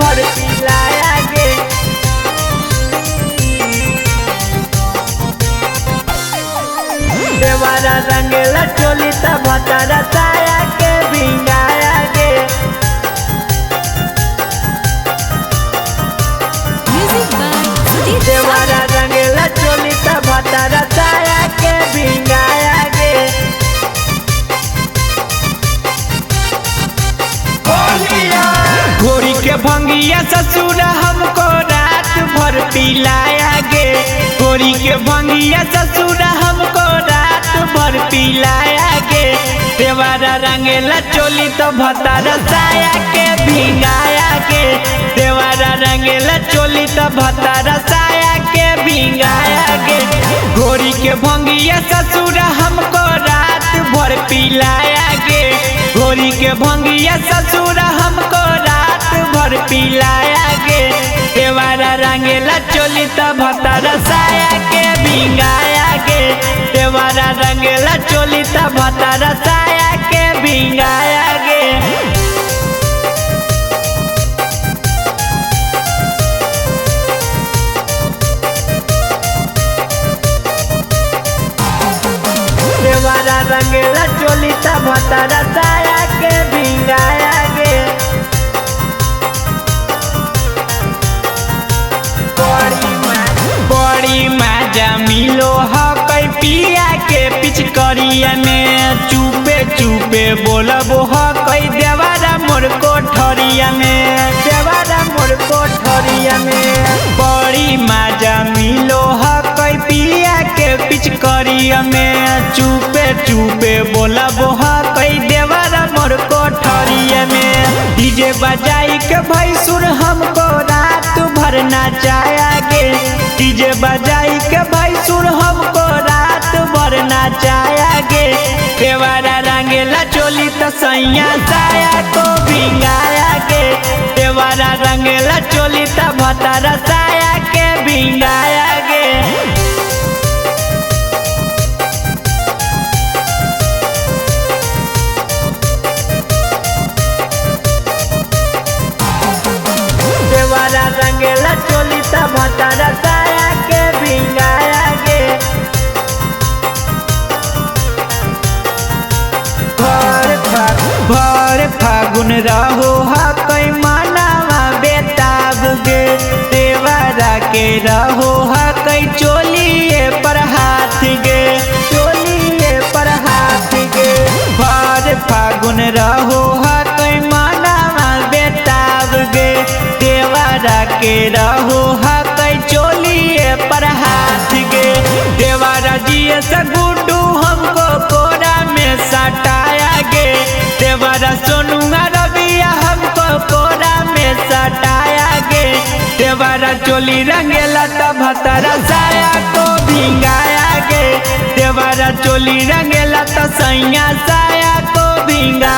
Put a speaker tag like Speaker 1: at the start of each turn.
Speaker 1: भर पिलाया गे। देवारा रंगेला चोली त भतारा साया के भिंगाया गे। देवारा रंगेला चोली त भतारा साया के भिंगाया गे। घोड़ी के भंगिया ससुर हमको रात भर पिलाया गे। घोड़ी के भंगिया ससुर हमको रात भर पिलाया गे। देवारा रंगेला चोली तो भतारा साया के भिंगाया गे। देवारा रंगेला चोली तो भतारा साया के भिंगाया गे। घोड़ी के भंगिया ससुर हमको रात भर पिलाया गे। घोड़ी के भंगिया ससुर हमको रात भर पिलाया गे। देवारा रंगेला चोली त भतारा साया के भिंगाया गे। देवारा रंगेला चोली त भतारा साया के भिंगाया गे। देवारा रंगेला चोली त भतारा साया के भिंगाया गे। बड़ी मजा मिलो हकै पिया के पिचकरिया में। चुपे चुपे बोलब हकै देवारा मोर कोठरिया में। देवारा मोर कोठरिया में बड़ी मजा मिलो हकै पिया के पिचकरिया में। चुपे चुपे बोलब हकै देवारा मोर कोठरिया में। डीजे बजाई के भैंसुर हमको रात भर नचाया गे। डीजे बजाई के भैंसुर हमको रात भर नचाया गे। देवारा रंगेला चोली त सैया साया को भिंगाया गे। देवारा रंगेला चोली त भतारा साया के भिंगाया गे। देवारा रंगेला चोली त भतारा साया के भिंगाया गे। भर फागुन रहो हकै मनावा बेताब गे। देवारा के रहो हकै चोलिए पर हाथ गे। चोलिए पर हाथ गे भर फागुन रहो हकै मनावा बेताब गे। देवारा के रहो हकै चोलिए पर हाथ गे। देवारा जिए से गुड्डू हमको कोरा में सटाया गे। देवारा सोनुआ रबिया हमको कोरा में सटाया गे। देवारा चोली रंगेला त भतारा साया को भिंगाया गे। देवारा चोली रंगेला त सैया साया को भिंगा